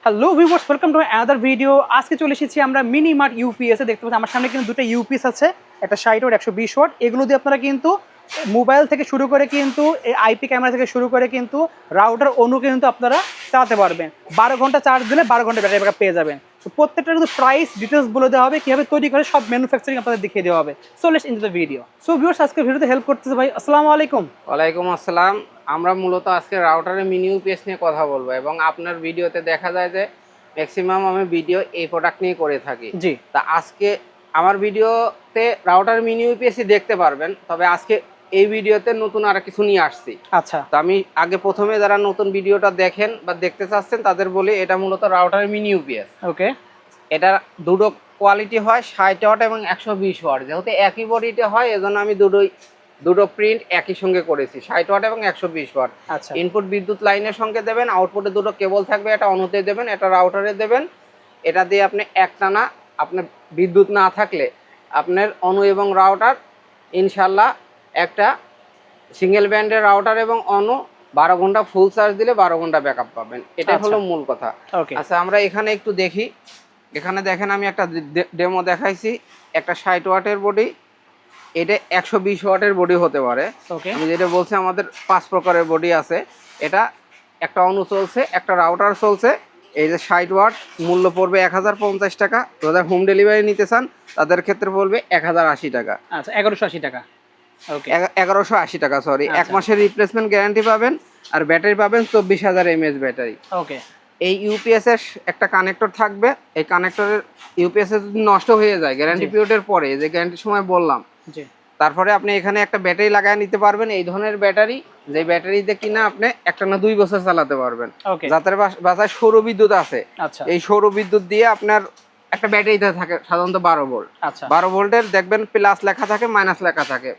Hello viewers, welcome to another video. আজকে চলে এসেছি আমরা মিনি মার্ট ইউপিএস এ। দেখতে পাচ্ছি আমার সামনে কিন্তু দুটো ইউপিএস আছে, একটা 60 ওয়াট 120 ওয়াট। এগুলো দিয়ে আপনারা কিন্তু মোবাইল থেকে শুরু করে কিন্তু আইপি ক্যামেরা থেকে শুরু করে কিন্তু রাউটার অনু কিন্তু আপনারা চালাতে পারবেন। 12 ঘন্টা চার্জ দিলে 12 ঘন্টা ব্যাটারি ব্যাকআপ পেয়ে যাবেন। তো প্রত্যেকটা কিন্তু প্রাইস ডিটেলস বলে দেওয়া হবে, কীভাবে তৈরি করে সব ম্যানুফ্যাকচারিং আপনাদের দেখিয়ে দেওয়া হবে। So let's into the video. So viewers, আজকে ভিডিওতে হেল্প করতেছে ভাই। আসসালামু আলাইকুম। ওয়ালাইকুম আসসালাম। আমরা মূলত আজকে রাউটারের মিনি ইউপিএস নিয়ে কথা বলবো এবং আপনার ভিডিওতে দেখা যায় যে ম্যাক্সিমাম আমি ভিডিও এই প্রোডাক্ট নিয়ে করে থাকি। জি। তা আজকে আমার ভিডিওতে রাউটার মিনি ইউপিএসই দেখতে পারবেন, তবে আজকে এই ভিডিওতে নতুন আর কিছু নিয়ে আসছি। আচ্ছা। তো আমি আগে প্রথমে যারা নতুন ভিডিওটা দেখেন বা দেখতে চাচ্ছেন তাদের বলি, এটা মূলত রাউটারের মিনি ইউপিএস। ওকে। এটা দুটো কোয়ালিটি হয়, 60 ওয়াট এবং 120 ওয়াট। যেহেতু একই বডিতে হয় এজন্য আমি দুটো প্রিন্ট একই সঙ্গে করেছি, 60 ওয়াট এবং 120 ওয়াট। আচ্ছা। ইনপুট বিদ্যুৎ লাইনের সঙ্গে দেবেন, আউটপুটে দুটো কেবল থাকবে, এটা অনুতে দেবেন, এটা রাউটারে দেবেন। এটা দিয়ে আপনি একটানা আপনার বিদ্যুৎ না থাকলে আপনার অনু এবং রাউটার ইনশাল্লাহ একটা সিঙ্গেল ব্যান্ডের রাউটার এবং অনু 12 ঘন্টা ফুল চার্জ দিলে 12 ঘন্টা ব্যাকআপ পাবেন। এটাই হলো মূল কথা। আচ্ছা, আমরা এখানে একটু দেখি। এখানে দেখেন আমি একটা ডেমো দেখাইছি, একটা 60 ওয়াটের বডি, এটা 120 ওয়াটের বডি হতে পারে। আমি যেটা বলছি আমাদের 5 প্রকারের বডি আছে। এটা একটা অনু চলছে, একটা রাউটার চলছে। এই যে 60 ওয়াট মূল্য পড়বে 1050 টাকা। যারা হোম ডেলিভারি নিতে চান তাদের ক্ষেত্রে পড়বে 1080 টাকা। আচ্ছা, 1180 টাকা। ওকে, 1180 টাকা, সরি। 1 মাসের রিপ্লেসমেন্ট গ্যারান্টি পাবেন আর ব্যাটারি পাবেন 24,000 mAh ব্যাটারি। ওকে। এই ইউপিএস এর একটা কানেক্টর থাকবে। এই কানেক্টরের ইউপিএস এর যদি নষ্ট হয়ে যায় গ্যারান্টি পিরিয়ডের পরে, যে গ্যারান্টির সময় বললাম, তারপরে আপনি এখানে একটা ব্যাটারি লাগায় নিতে পারবেন। এই ধরনের ব্যাটারি, যে ব্যাটারিতে কিনা আপনি একটানা 2 বছর চালাতে পারবেন। যাদের বাসায় সৌর বিদ্যুৎ আছে, এই সৌর বিদ্যুৎ দিয়ে আপনার একটা ব্যাটারিতে থাকে সাধারণত 12 ভোল্ট। 12 ভোল্টের দেখবেন প্লাস লেখা থাকে, মাইনাস লেখা থাকে।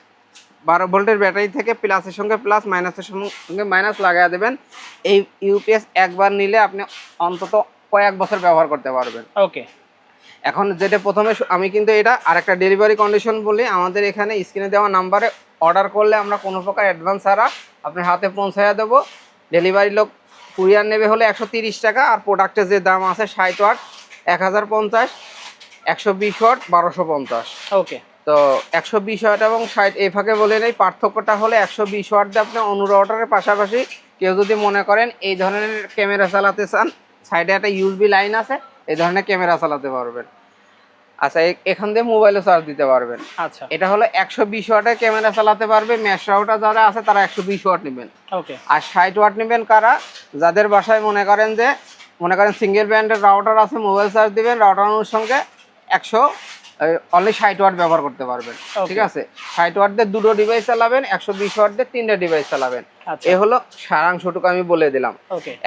12 ভোল্টের ব্যাটারি থেকে প্লাসের সঙ্গে প্লাস, মাইনাসের সঙ্গে মাইনাস লাগাই দেবেন। এই ইউপিএস একবার নিলে আপনি অন্তত কয়েক বছর ব্যবহার করতে পারবেন। ওকে। এখন যেটা প্রথমে আমি কিন্তু এটা আরেকটা ডেলিভারি কন্ডিশন বলি, আমাদের এখানে স্ক্রিনে দেওয়া নাম্বারে অর্ডার করলে আমরা কোনো প্রকার অ্যাডভান্স ছাড়া আপনার হাতে পৌঁছাইয়া দেবো। ডেলিভারি লোক কুরিয়ার নেবে হলে 130 টাকা। আর প্রোডাক্টের যে দাম আছে 60 ওয়াট 1050, 120 ওয়াট 1250। ওকে। তো 120 ওয়াট এবং 60 এই ফাঁকে বলে নেই, পার্থক্যটা হলে 120 ওয়াট দিয়ে আপনি অনু রাউটারের পাশাপাশি কেউ যদি মনে করেন এই ধরনের ক্যামেরা চালাতে চান, সাইডে একটা ইউএসবি লাইন আছে, এই ধরনের ক্যামেরা চালাতে পারবেন। আচ্ছা, এখান দিয়ে মোবাইলও চার্জ দিতে পারবেন। আচ্ছা, এটা হলো 120 ওয়াটের ক্যামেরা চালাতে পারবে। ম্যাশ রাউটার যারা আছে তারা 120 ওয়াট নেবেন। ওকে। আর 60 ওয়াট নেবেন কারা? যাদের বাসায় মনে করেন সিঙ্গেল ব্যান্ডের রাউটার আছে, মোবাইল চার্জ দিবেন, রাউটারের সঙ্গে 60 ওয়াট ব্যবহার করতে পারবেন। ঠিক আছে, 60 ওয়াট দিয়ে দুটো ডিভাইস চালাবেন, 120 ওয়াট দিয়ে 3টে ডিভাইস চালাবেন। এ হলো সারাংশটুকু আমি বলে দিলাম।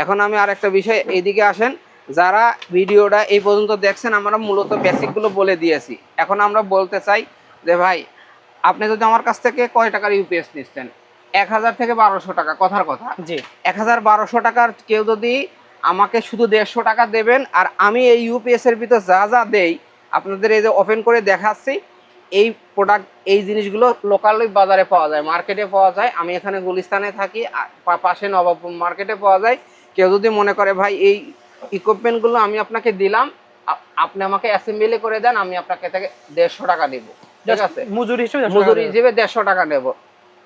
এখন আমি আরেকটা বিষয়, এইদিকে আসেন। যারা ভিডিওটা এই পর্যন্ত দেখছেন, আমরা মূলত বেসিকগুলো বলে দিয়েছি। এখন আমরা বলতে চাই যে ভাই, আপনি যদি আমার কাছ থেকে কয় টাকার ইউপিএস নিচ্ছেন? 1000 থেকে 1200 টাকা, কথার কথা। 1000-1200 টাকার কেউ যদি আমাকে শুধু 150 টাকা দেবেন, আর আমি এই ইউপিএস এর ভিতর যা যা দেই আপনাদের এই যে ওপেন করে দেখাচ্ছি, এই প্রোডাক্ট, এই জিনিসগুলো লোকালি বাজারে পাওয়া যায়, মার্কেটে পাওয়া যায়। আমি এখানে গুলিস্তানে থাকি, পাশে নবাবপুর মার্কেটে পাওয়া যায়। কেউ যদি মনে করে ভাই এই ইকুইপমেন্টগুলো আমি আপনাকে দিলাম, আপনি আমাকে অ্যাসেম্বলি করে দেন, আমি আপনাকে থেকে 150 টাকা দেব। ঠিক আছে, মজুরি হিসেবে 150 টাকা নেব।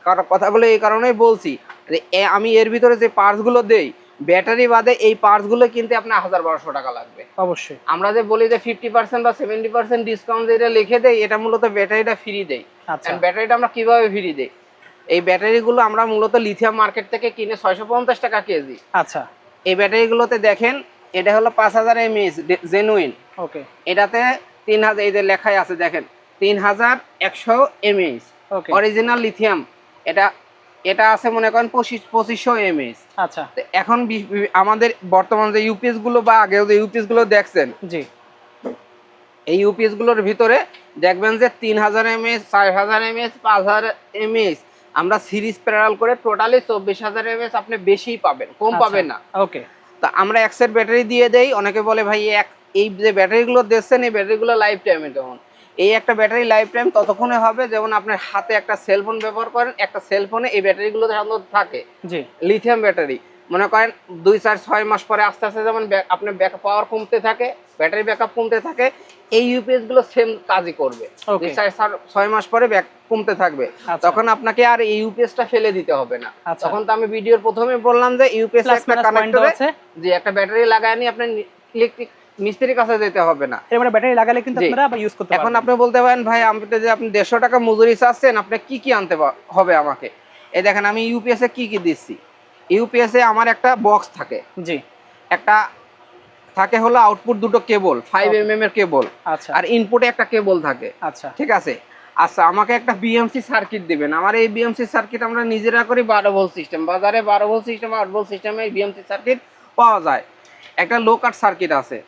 কারণ কথাগুলো এই কারণেই বলছি যে আমি এর ভিতরে যে পার্টসগুলো দেই, ব্যাটারি বাদে এই পার্টসগুলো কিনতে আপনার 1000-1200 টাকা লাগবে। অবশ্যই আমরা যে বলি যে 50% বা 70% ডিসকাউন্ট যেটা লিখে দেই, এটা মূলত ব্যাটারিটা ফ্রি দেই। ব্যাটারিটা আমরা কিভাবে ফ্রি দেই? এই ব্যাটারিগুলো আমরা মূলত লিথিয়াম মার্কেট থেকে কিনে 650 টাকা কেজি। আচ্ছা, এই ব্যাটারিগুলোতে দেখেন, এটা হলো 5000 mAh জেনুইন। ওকে। এটাতে 3000, এই যে লেখাই আছে দেখেন, 3100 mAh অরিজিনাল লিথিয়াম। এটা আছে মনে করেন 2500 mAh। আচ্ছা, এখন আমাদের বর্তমান যে ইউপিএস গুলো বা আগে যে ইউপিএস গুলো দেখছেন, জি, এই ইউপিএস গুলোর ভিতরে দেখবেন যে 3000 mAh, 4000 mAh, 5000 mAh আমরা সিরিজ প্যারালাল করে টোটালি 24000 mAh আপনি বেশিই পাবেন, কম পাবেন না। ওকে। তা আমরা এক সেট ব্যাটারি দিয়ে দেই। অনেকে বলে ভাই এই যে ব্যাটারিগুলো দিচ্ছেন, এই ব্যাটারিগুলো লাইফ টাইমে কেমন? এই একটা ব্যাটারি লাইফ টাইম ততক্ষণে হবে যেমন আপনার হাতে একটা সেলফোন ব্যবহার করেন, একটা সেলফোনে এই ব্যাটারিগুলো সাধারণত থাকে, জি, লিথিয়াম ব্যাটারি। মনে করেন 2-4-6 মাস পরে আস্তে আস্তে যেমন আপনার ব্যাকআপ পাওয়ার কমতে থাকে, ব্যাটারি ব্যাকআপ কমতে থাকে, এই ইউপিএস গুলো সেম কাজই করবে। 2-4-6 মাস পরে ব্যাক কমতে থাকবে, তখন আপনাকে আর এই ইউপিএসটা ফেলে দিতে হবে না। তখন তো আমি ভিডিওর প্রথমে বললাম যে ইউপিএস একটা কানেক্টরে যে একটা ব্যাটারি লাগায় নি আপনার ইলেকট্রিক মিস্ত্রির কাছে যেতে হবে না। এর মানে ব্যাটারি লাগালে কিন্তু আপনারা আবার ইউজ করতে পারবেন। এখন আপনি বলতে পারেন ভাই আপনি যে আপনি 150 টাকা মজুরি চাচ্ছেন, আপনি কি কি আনতে হবে আমাকে? এই দেখেন আমি ইউপিএস এ কি কি দিচ্ছি। ইউপিএস এ আমার একটা বক্স থাকে, জি, একটা থাকে হলো আউটপুট দুটো কেবল 5 mm এর কেবল, আচ্ছা, আর ইনপুটে একটা কেবল থাকে, আচ্ছা, ঠিক আছে। আচ্ছা, আমাকে একটা বিএমসি সার্কিট দিবেন। আমার এই বিএমসি সার্কিট আমরা নিজেরা করি 12 ভোল্ট সিস্টেম, বাজারে 12 ভোল্ট সিস্টেম 8 ভোল্ট সিস্টেমে বিএমসি সার্কিট পাওয়া যায়। একটা লো কাট সার্কিট আছে।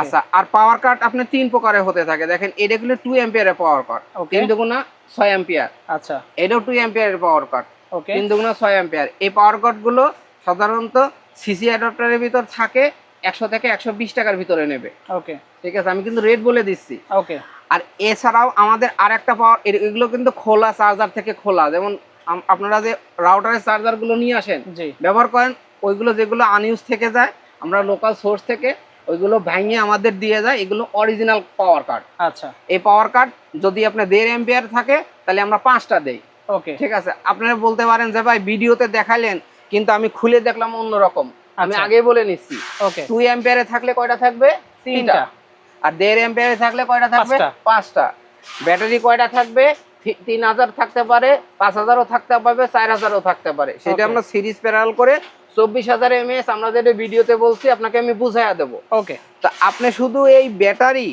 আচ্ছা, আর পাওয়ার কাট আপনি 3 প্রকারের হতে থাকে। দেখেন এটা গুলো 2 অ্যাম্পিয়ারের পাওয়ার কাট, 3 দুগুণা 6 অ্যাম্পিয়ার। আচ্ছা, এটাও 2 অ্যাম্পিয়ারের পাওয়ার কাট, ওকে, 3 দুগুণা 6 অ্যাম্পিয়ার। এই পাওয়ার কাট গুলো সাধারণত সিসি অ্যাডাপ্টারের ভিতর থাকে 100 থেকে 120 টাকার ভিতরে নেবে। ওকে, ঠিক আছে, আমি কিন্তু রেট বলে দিচ্ছি। ওকে। আর এছাড়াও আমাদের আরেকটা পাওয়ার, এগুলো কিন্তু খোলা চার্জার থেকে খোলা, যেমন আপনারা যে রাউটারের চার্জার গুলো নিয়ে আসেন ব্যবহার করেন, ওইগুলো যেগুলো আনইউজ থেকে যায় আমরা লোকাল সোর্স থেকে ওইগুলো ভাঙিয়ে আমাদের দিয়ে যায়, এগুলো অরিজিনাল পাওয়ার কার্ড। আচ্ছা, এই পাওয়ার কার্ড যদি আপনার 1.5 অ্যাম্পিয়ার থাকে তাহলে আমরা 5টা দেই। ওকে, ঠিক আছে। আপনারা বলতে পারেন যে ভাই ভিডিওতে দেখাইলেন কিন্তু আমি খুলে দেখলাম অন্যরকম। আমি আগেই বলে নিচ্ছি, ওকে, 2 অ্যাম্পিয়ারে থাকলে কয়টা থাকবে? 3টা। আর 1.5 অ্যাম্পিয়ারে থাকলে কয়টা থাকবে? 5টা। ব্যাটারি কয়টা থাকবে? 3000 থাকতে পারে, 5000ও থাকতে পারবে, 4000ও থাকতে পারে। সেটা আমরা সিরিজ প্যারালাল করে 24000 mAh আমরা যেটা ভিডিওতে বলছি আপনাকে আমি বুঝাইয়া দেব। ওকে, তো আপনি শুধু এই ব্যাটারি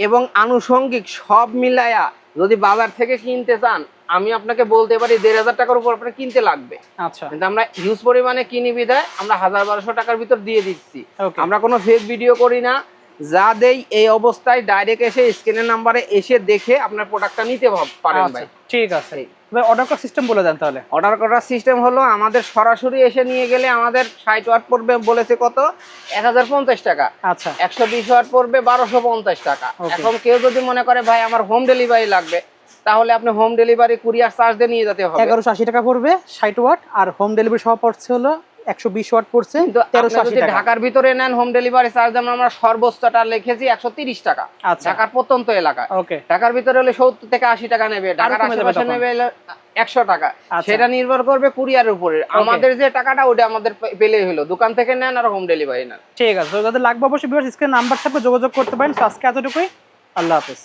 এবং আনুষঙ্গিক সব মিলায়া যদি বাজার থেকে কিনতে চান, আমি আপনাকে বলতে পারি 1500 টাকার উপর আপনার কিনতে লাগবে। আচ্ছা, কিন্তু আমরা হিউজ পরিমাণে কিনি বিধায় আমরা 1000-1200 টাকার ভিতর দিয়ে দিচ্ছি। আমরা কোনো ফেক ভিডিও করি না, যা দেই এই অবস্থায় ডাইরেক্ট এসে স্ক্রিনের নাম্বারে এসে দেখে আপনার প্রোডাক্টটা নিতে পারেন ভাই। ঠিক আছে ভাই, অর্ডার করার সিস্টেম বলে দেন তাহলে। অর্ডার করার সিস্টেম হলো আমাদের সরাসরি এসে নিয়ে গেলে আমাদের 60 ওয়াট পড়বে বলেছে কত? 1050 টাকা। আচ্ছা, 120 ওয়াট পড়বে 1250 টাকা। এখন কেউ যদি মনে করে ভাই আমার হোম ডেলিভারি লাগবে, তাহলে আপনি হোম ডেলিভারি কুরিয়ার চার্জ দিয়ে নিয়ে যেতে হবে। 1180 টাকা পড়বে 60 ওয়াট, আর হোম ডেলিভারি সহ পড়ছে হলো 120 ওয়াট পড়ছে 1380 টাকা। ঢাকার ভিতরে নেন হোম ডেলিভারি চার্জ আমরা সর্বোচ্চটা লিখেছি 130 টাকা। ঢাকার প্রত্যন্ত এলাকা। ওকে, ঢাকার ভিতরে হলে 70 থেকে 80 টাকা নেবে, ঢাকার আশেপাশে নেবে 100 টাকা। সেটা নির্ভর করবে কুরিয়ারের উপরে। আমাদের যে টাকাটা ওটা আমাদের পেলেই হলো। দোকান থেকে নেন আর হোম ডেলিভারি নেন। ঠিক আছে, যাদের লাগবে অবশ্যই ভিউয়ার্স স্ক্রিনে নাম্বার থাকবে, যোগাযোগ করতে পারেন। আজকে এতটুকুই, আল্লাহ হাফেজ।